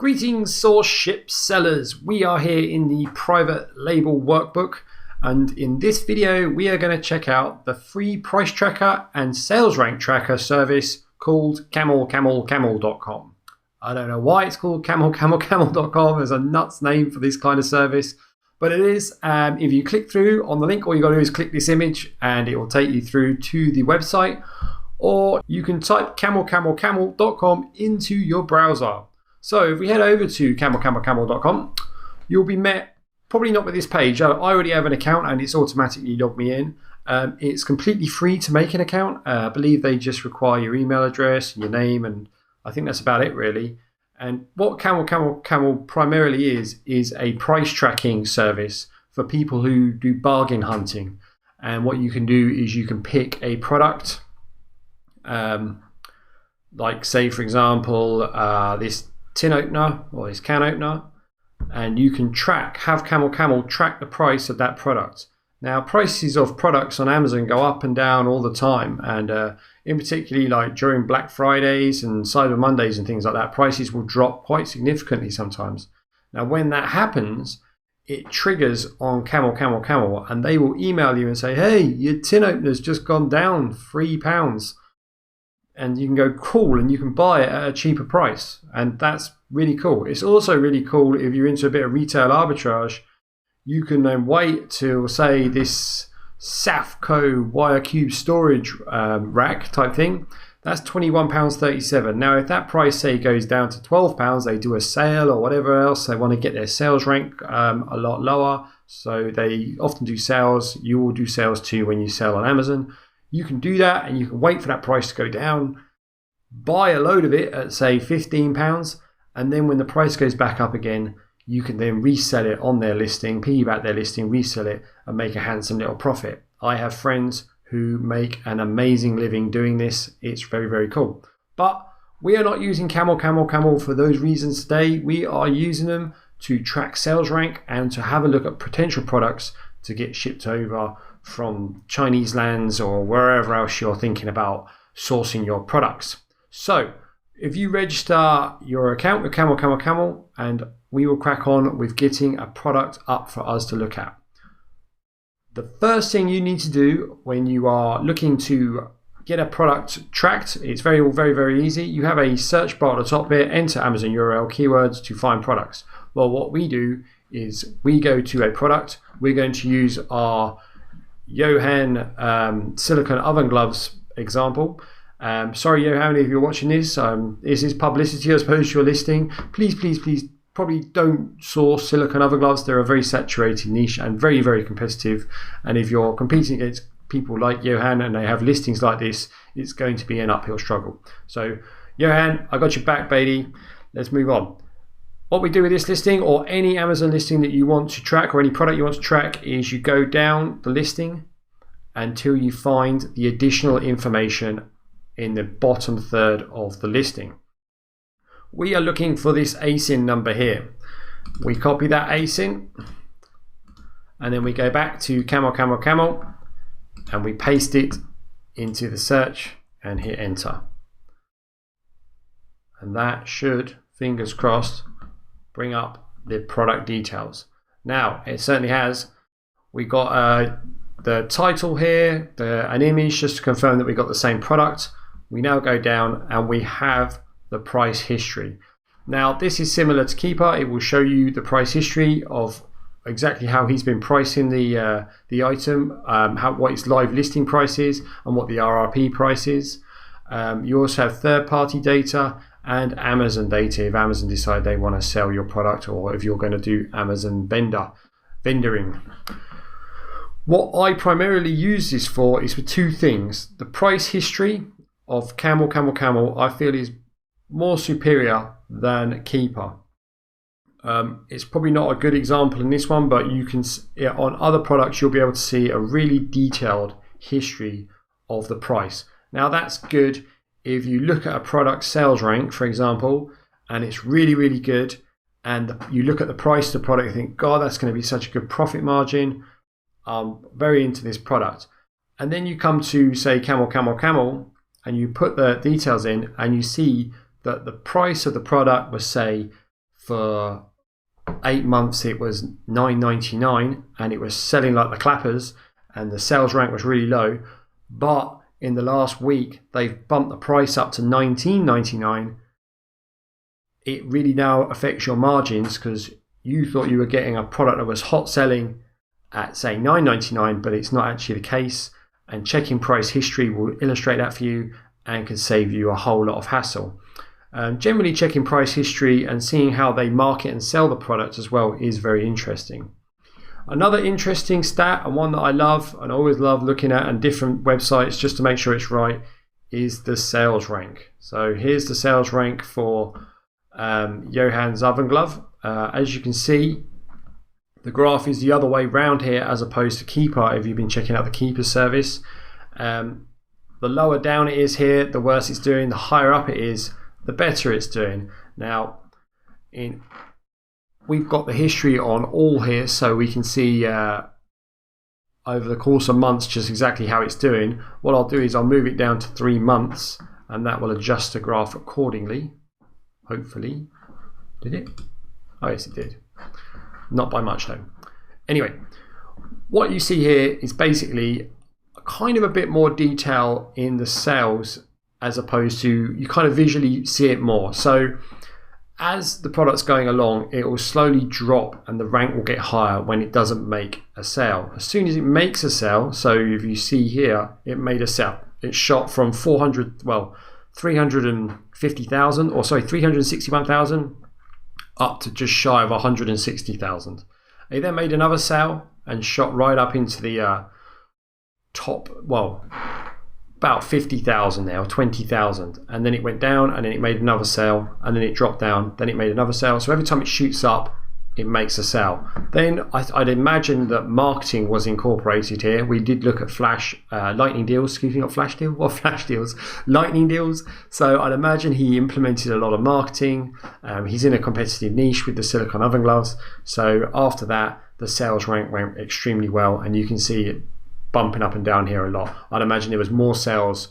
Greetings source ship sellers, we are here in the private label workbook, and in this video we are going to check out the free price tracker and sales rank tracker service called CamelCamelCamel.com. I don't know why it's called CamelCamelCamel.com. There's a nuts name for this kind of service, but it is. If you click through on the link, all you got to do is click this image and it will take you through to the website, or you can type CamelCamelCamel.com into your browser. So if we head over to CamelCamelCamel.com, you'll be met probably not with this page. I already have an account and it's automatically logged me in. It's completely free to make an account. I believe they just require your email address and your name, and I think that's about it really. And what CamelCamel primarily is a price tracking service for people who do bargain hunting. And what you can do is you can pick a product, like say for example this tin opener or this can opener, and you can have CamelCamel track the price of that product. Now prices of products on Amazon go up and down all the time, and in particularly like during Black Fridays and Cyber Mondays and things like that, prices will drop quite significantly sometimes. Now when that happens, it triggers on CamelCamelCamel and they will email you and say, hey, your tin opener's just gone down £3. And you can go, cool, and you can buy it at a cheaper price. And that's really cool. It's also really cool if you're into a bit of retail arbitrage. You can then wait till, say, this Safco wire cube storage rack type thing. That's £21.37. Now, if that price, say, goes down to £12, they do a sale or whatever else. They want to get their sales rank a lot lower. So they often do sales. You will do sales too when you sell on Amazon. You can do that and you can wait for that price to go down, buy a load of it at say £15, and then when the price goes back up again, you can then resell it on their listing, piggyback their listing, resell it and make a handsome little profit. I have friends who make an amazing living doing this. It's very, very cool. But we are not using CamelCamelCamel for those reasons today. We are using them to track sales rank and to have a look at potential products to get shipped over from Chinese lands or wherever else you're thinking about sourcing your products. So if you register your account with CamelCamelCamel, and we will crack on with getting a product up for us to look at. The first thing you need to do when you are looking to get a product tracked, it's very, very, very easy. You have a search bar at the top here, enter Amazon URL keywords to find products. Well, what we do is we go to a product. We're going to use our Johan silicone oven gloves example. Sorry Johan, if you're watching this, this is publicity as opposed to your listing. Please probably don't source silicone oven gloves. They're a very saturated niche and very, very competitive, and if you're competing against people like Johan and they have listings like this, it's going to be an uphill struggle. So Johan, I got your back, baby. Let's move on. What we do with this listing, or any Amazon listing that you want to track, or any product you want to track, is you go down the listing until you find the additional information in the bottom third of the listing. We are looking for this ASIN number here. We copy that ASIN and then we go back to CamelCamelCamel and we paste it into the search and hit enter. And that should, fingers crossed, bring up the product details. Now it certainly has. We got the title here, an image just to confirm that we got the same product. We now go down and we have the price history. Now this is similar to Keeper. It will show you the price history of exactly how he's been pricing the item, what its live listing price is and what the RRP price is. You also have third-party data and Amazon data if Amazon decide they want to sell your product, or if you're going to do Amazon vendoring. What I primarily use this for is for two things. The price history of CamelCamelCamel I feel is more superior than Keeper. It's probably not a good example in this one, but you can, on other products, you'll be able to see a really detailed history of the price. Now that's good if you look at a product sales rank, for example, and it's really, really good, and you look at the price of the product and think, God, that's going to be such a good profit margin. I'm very into this product. And then you come to, say, CamelCamelCamel, and you put the details in, and you see that the price of the product was, say, for 8 months it was $9.99 and it was selling like the clappers and the sales rank was really low, but in the last week they've bumped the price up to $19.99. It really now affects your margins because you thought you were getting a product that was hot selling at say $9.99, but it's not actually the case, and checking price history will illustrate that for you and can save you a whole lot of hassle. Generally checking price history and seeing how they market and sell the product as well is very interesting. Another interesting stat, and one that I love and always love looking at on different websites just to make sure it's right, is the sales rank. So here's the sales rank for Johann's oven glove. As you can see, the graph is the other way round here as opposed to Keeper if you've been checking out the Keeper service. The lower down it is here, the worse it's doing. The higher up it is, the better it's doing. Now, we've got the history on all here, so we can see over the course of months just exactly how it's doing. What I'll do is I'll move it down to 3 months, and that will adjust the graph accordingly. Hopefully. Did it? Oh yes, it did. Not by much though. Anyway, what you see here is basically kind of a bit more detail in the sales, as opposed to, you kind of visually see it more. So as the product's going along, it will slowly drop and the rank will get higher when it doesn't make a sale. As soon as it makes a sale, so if you see here, it made a sale. It shot from 361,000 up to just shy of 160,000. It then made another sale and shot right up into the top, well, about 50,000 now, 20,000, and then it went down, and then it made another sale, and then it dropped down, then it made another sale. So every time it shoots up, it makes a sale. Then I'd imagine that marketing was incorporated here. We did look at lightning deals, excuse me, not flash deal, what flash deals? Lightning deals. So I'd imagine he implemented a lot of marketing. He's in a competitive niche with the silicone oven gloves. So after that, the sales rank went extremely well, and you can see it bumping up and down here a lot. I'd imagine there was more sales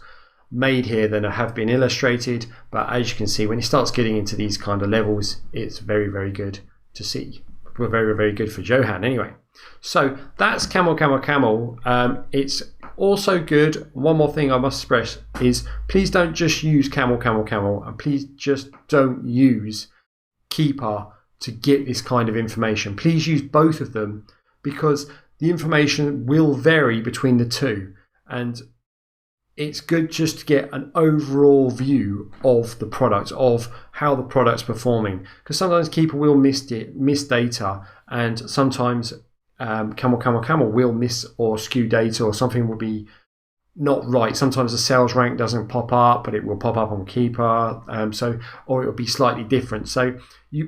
made here than have been illustrated, but as you can see, when it starts getting into these kind of levels, it's very, very good to see. We're very, very good for Johann anyway. So that's CamelCamelCamel. It's also good. One more thing I must stress is please don't just use CamelCamelCamel, and please just don't use Keeper to get this kind of information. Please use both of them, because the information will vary between the two, and it's good just to get an overall view of the product, of how the product's performing, because sometimes Keeper will miss data, and sometimes CamelCamelCamel will miss or skew data, or something will be not right. Sometimes the sales rank doesn't pop up, but it will pop up on Keeper, or it will be slightly different. So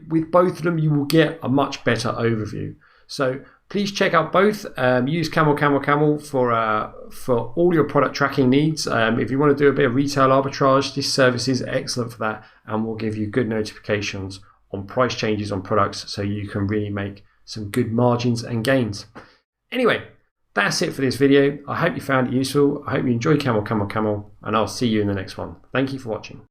with both of them, you will get a much better overview. So please check out both. Use CamelCamelCamel for all your product tracking needs. If you want to do a bit of retail arbitrage, this service is excellent for that, and will give you good notifications on price changes on products, so you can really make some good margins and gains. Anyway, that's it for this video. I hope you found it useful. I hope you enjoyed CamelCamelCamel, and I'll see you in the next one. Thank you for watching.